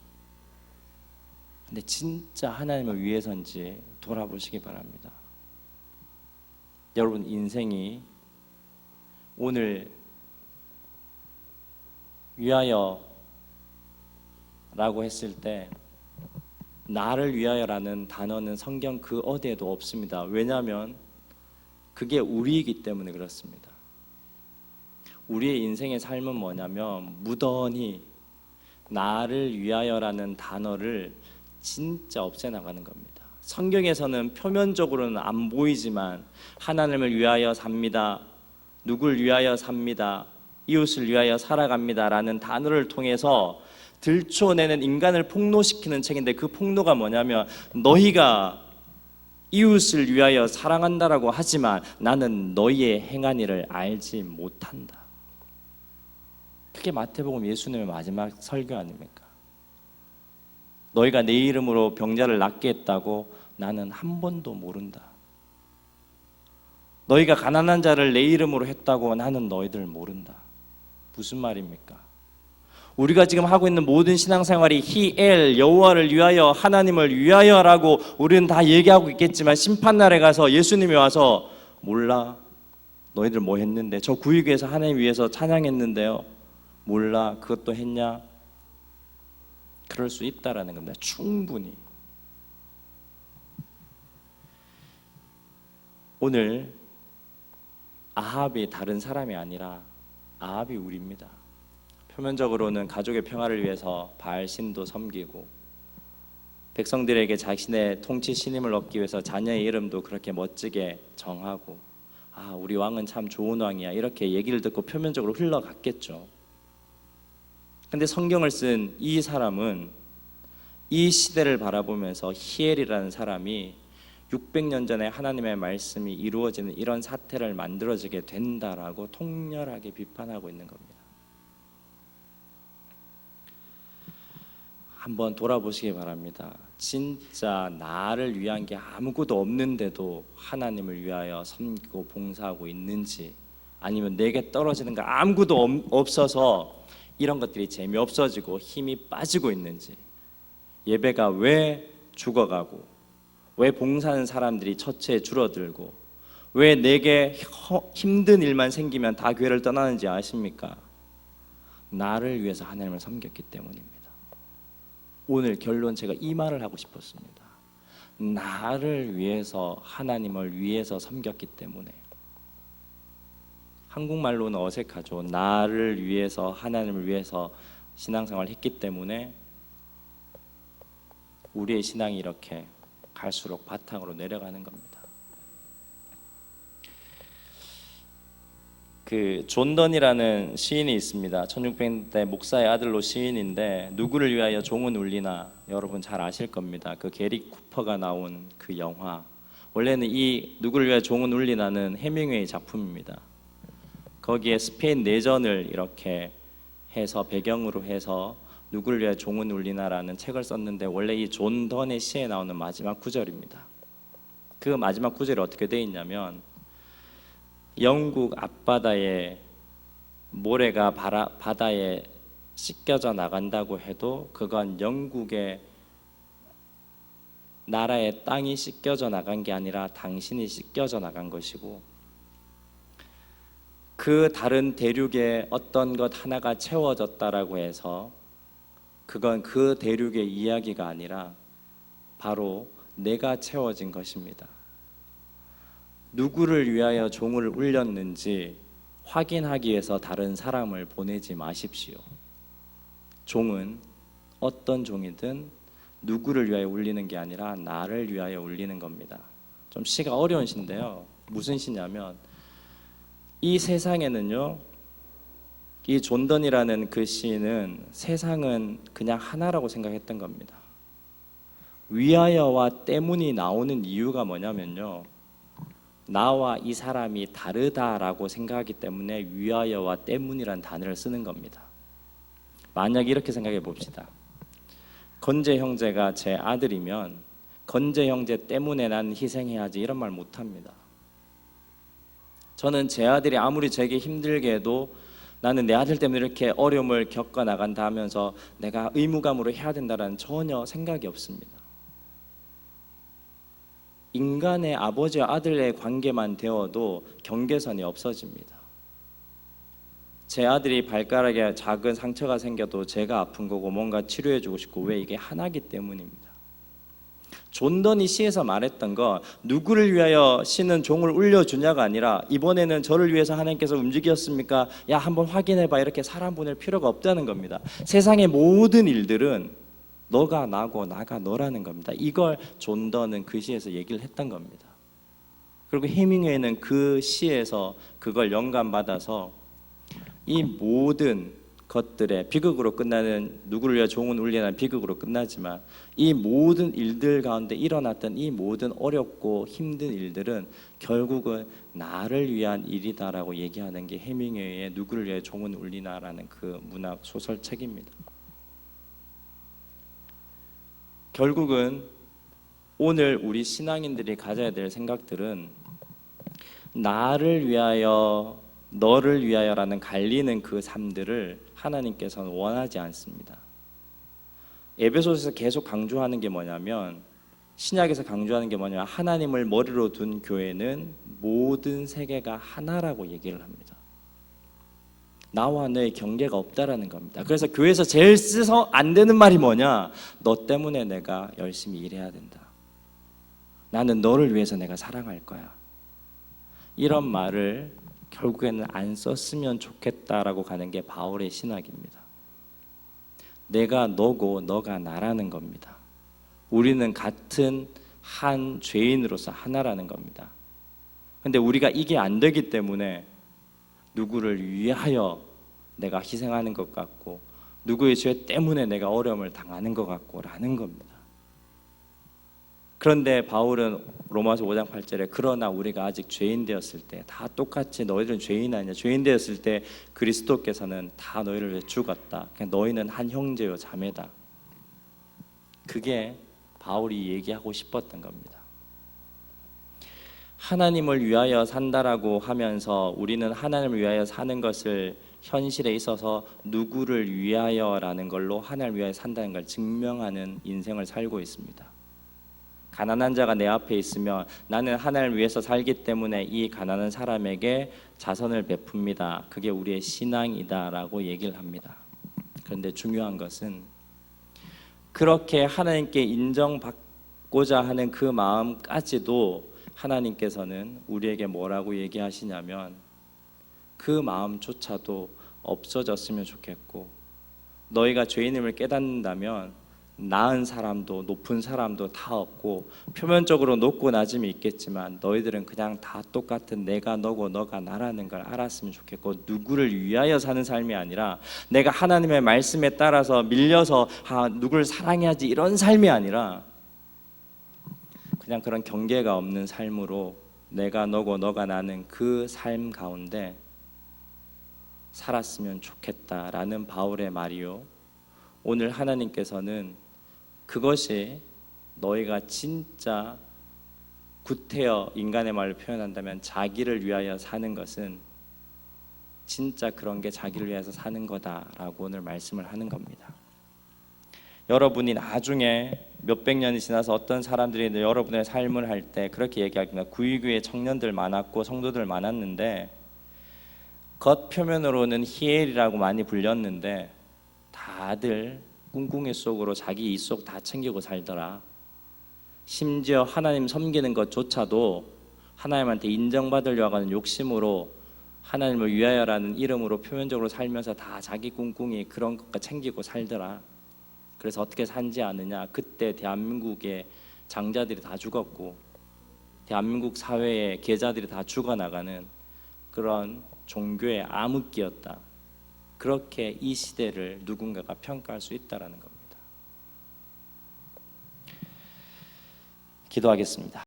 A: 근데 진짜 하나님을 위해서인지 돌아보시기 바랍니다. 여러분 인생이 오늘 위하여라고 했을 때 나를 위하여라는 단어는 성경 그 어디에도 없습니다. 왜냐하면 그게 우리이기 때문에 그렇습니다. 우리의 인생의 삶은 뭐냐면 무던히 나를 위하여라는 단어를 진짜 없애나가는 겁니다. 성경에서는 표면적으로는 안 보이지만 하나님을 위하여 삽니다. 누굴 위하여 삽니다. 이웃을 위하여 살아갑니다 라는 단어를 통해서 들춰내는 인간을 폭로시키는 책인데 그 폭로가 뭐냐면 너희가 이웃을 위하여 사랑한다라고 하지만 나는 너희의 행한 일을 알지 못한다. 그게 마태복음 예수님의 마지막 설교 아닙니까? 너희가 내 이름으로 병자를 낫게 했다고 나는 한 번도 모른다. 너희가 가난한 자를 내 이름으로 했다고 나는 너희들 모른다. 무슨 말입니까? 우리가 지금 하고 있는 모든 신앙생활이 히엘 여호와를 위하여 하나님을 위하여라고 우리는 다 얘기하고 있겠지만 심판날에 가서 예수님이 와서 몰라 너희들 뭐 했는데 저 구유교에서 하나님 위해서 찬양했는데요 몰라 그것도 했냐? 그럴 수 있다라는 겁니다. 충분히. 오늘 아합이 다른 사람이 아니라 아합이 우리입니다. 표면적으로는 가족의 평화를 위해서 바알 신도 섬기고 백성들에게 자신의 통치 신임을 얻기 위해서 자녀의 이름도 그렇게 멋지게 정하고 우리 왕은 참 좋은 왕이야 이렇게 얘기를 듣고 표면적으로 흘러갔겠죠. 근데 성경을 쓴 이 사람은 이 시대를 바라보면서 히엘이라는 사람이 600년 전에 하나님의 말씀이 이루어지는 이런 사태를 만들어지게 된다라고 통렬하게 비판하고 있는 겁니다. 한번 돌아보시기 바랍니다. 진짜 나를 위한 게 아무것도 없는데도 하나님을 위하여 섬기고 봉사하고 있는지 아니면 내게 떨어지는 거 아무것도 없어서 이런 것들이 재미없어지고 힘이 빠지고 있는지 예배가 왜 죽어가고 왜 봉사하는 사람들이 처체에 줄어들고 왜 내게 힘든 일만 생기면 다 교회를 떠나는지 아십니까? 나를 위해서 하나님을 섬겼기 때문입니다. 오늘 결론 제가 이 말을 하고 싶었습니다. 나를 위해서 하나님을 위해서 섬겼기 때문에 한국말로는 어색하죠. 나를 위해서 하나님을 위해서 신앙생활을 했기 때문에 우리의 신앙이 이렇게 갈수록 바탕으로 내려가는 겁니다. 그 존 던이라는 시인이 있습니다. 1600년대 목사의 아들로 시인인데 누구를 위하여 종은 울리나 여러분 잘 아실 겁니다. 그 게리 쿠퍼가 나온 그 영화 원래는 이 누구를 위하여 종은 울리나는 해밍웨이 작품입니다. 거기에 스페인 내전을 이렇게 해서 배경으로 해서 누구를 위하여 종은 울리나라는 책을 썼는데 원래 이 존 던의 시에 나오는 마지막 구절입니다. 그 마지막 구절이 어떻게 돼 있냐면 영국 앞바다에 모래가 바다에 씻겨져 나간다고 해도 그건 영국의 나라의 땅이 씻겨져 나간 게 아니라 당신이 씻겨져 나간 것이고, 그 다른 대륙에 어떤 것 하나가 채워졌다라고 해서 그건 그 대륙의 이야기가 아니라 바로 내가 채워진 것입니다. 누구를 위하여 종을 울렸는지 확인하기 위해서 다른 사람을 보내지 마십시오. 종은 어떤 종이든 누구를 위하여 울리는 게 아니라 나를 위하여 울리는 겁니다. 좀 시가 어려운 시인데요. 무슨 시냐면 이 세상에는요, 이 존던이라는 그 시인은 세상은 그냥 하나라고 생각했던 겁니다. 위하여와 때문이 나오는 이유가 뭐냐면요, 나와 이 사람이 다르다라고 생각하기 때문에 위하여와 때문이란 단어를 쓰는 겁니다. 만약 이렇게 생각해 봅시다. 건재 형제가 제 아들이면 건재 형제 때문에 난 희생해야지 이런 말 못합니다. 저는 제 아들이 아무리 제게 힘들게 해도 나는 내 아들 때문에 이렇게 어려움을 겪어 나간다 하면서 내가 의무감으로 해야 된다는 전혀 생각이 없습니다. 인간의 아버지와 아들의 관계만 되어도 경계선이 없어집니다. 제 아들이 발가락에 작은 상처가 생겨도 제가 아픈 거고 뭔가 치료해주고 싶고, 왜? 이게 하나기 때문입니다. 존던이 시에서 말했던 거, 누구를 위하여 신은 종을 울려주냐가 아니라 이번에는 저를 위해서 하나님께서 움직였습니까? 야, 한번 확인해봐. 이렇게 사람 보낼 필요가 없다는 겁니다. 세상의 모든 일들은 너가 나고 나가 너라는 겁니다. 이걸 존던은 그 시에서 얘기를 했던 겁니다. 그리고 해밍웨이는 그 시에서 그걸 영감받아서 이 모든 것들의 비극으로 끝나는, 누구를 위해 종은 울리는 비극으로 끝나지만 이 모든 일들 가운데 일어났던 이 모든 어렵고 힘든 일들은 결국은 나를 위한 일이다라고 얘기하는 게 해밍웨이의 누구를 위해 종은 울리나라는 그 문학 소설책입니다. 결국은 오늘 우리 신앙인들이 가져야 될 생각들은 나를 위하여 너를 위하여라는 갈리는 그 삶들을 하나님께서는 원하지 않습니다. 에베소서에서 계속 강조하는 게 뭐냐면, 신약에서 강조하는 게 뭐냐면 하나님을 머리로 둔 교회는 모든 세계가 하나라고 얘기를 합니다. 나와 너의 경계가 없다라는 겁니다. 그래서 교회에서 제일 쓰서 안 되는 말이 뭐냐? 너 때문에 내가 열심히 일해야 된다. 나는 너를 위해서 내가 사랑할 거야. 이런 말을 결국에는 안 썼으면 좋겠다라고 가는 게 바울의 신학입니다. 내가 너고 너가 나라는 겁니다. 우리는 같은 한 죄인으로서 하나라는 겁니다. 근데 우리가 이게 안 되기 때문에 누구를 위하여 내가 희생하는 것 같고 누구의 죄 때문에 내가 어려움을 당하는 것 같고 라는 겁니다. 그런데 바울은 로마서 5장 8절에 그러나 우리가 아직 죄인 되었을 때, 다 똑같이 너희들은 죄인 아니냐, 죄인 되었을 때 그리스도께서는 다 너희를 위해 죽었다. 그냥 너희는 한 형제요 자매다. 그게 바울이 얘기하고 싶었던 겁니다. 하나님을 위하여 산다라고 하면서 우리는 하나님을 위하여 사는 것을 현실에 있어서 누구를 위하여라는 걸로 하나님을 위하여 산다는 걸 증명하는 인생을 살고 있습니다. 가난한 자가 내 앞에 있으면 나는 하나님을 위해서 살기 때문에 이 가난한 사람에게 자선을 베풉니다. 그게 우리의 신앙이다라고 얘기를 합니다. 그런데 중요한 것은 그렇게 하나님께 인정받고자 하는 그 마음까지도 하나님께서는 우리에게 뭐라고 얘기하시냐면 그 마음조차도 없어졌으면 좋겠고, 너희가 죄인임을 깨닫는다면 나은 사람도 높은 사람도 다 없고 표면적으로 높고 낮음이 있겠지만 너희들은 그냥 다 똑같은 내가 너고 너가 나라는 걸 알았으면 좋겠고, 누구를 위하여 사는 삶이 아니라 내가 하나님의 말씀에 따라서 밀려서 누구를 사랑해야지 이런 삶이 아니라 그냥 그런 경계가 없는 삶으로 내가 너고 너가 나는 그 삶 가운데 살았으면 좋겠다라는 바울의 말이요, 오늘 하나님께서는 그것이 너희가 진짜 구태여 인간의 말로 표현한다면 자기를 위하여 사는 것은 진짜 그런 게 자기를 위해서 사는 거다라고 오늘 말씀을 하는 겁니다. 여러분이 나중에 몇백 년이 지나서 어떤 사람들이 여러분의 삶을 할 때 그렇게 얘기합니다. 구이교회 청년들 많았고 성도들 많았는데 겉 표면으로는 희엘이라고 많이 불렸는데 다들 꿍꿍이 속으로 자기 이속 다 챙기고 살더라. 심지어 하나님 섬기는 것조차도 하나님한테 인정받으려고 하는 욕심으로 하나님을 위하여라는 이름으로 표면적으로 살면서 다 자기 꿍꿍이 그런 것과 챙기고 살더라. 그래서 어떻게 산지 아느냐? 그때 대한민국의 장자들이 다 죽었고 대한민국 사회의 계자들이 다 죽어나가는 그런 종교의 암흑기였다. 그렇게 이 시대를 누군가가 평가할 수 있다라는 겁니다. 기도하겠습니다.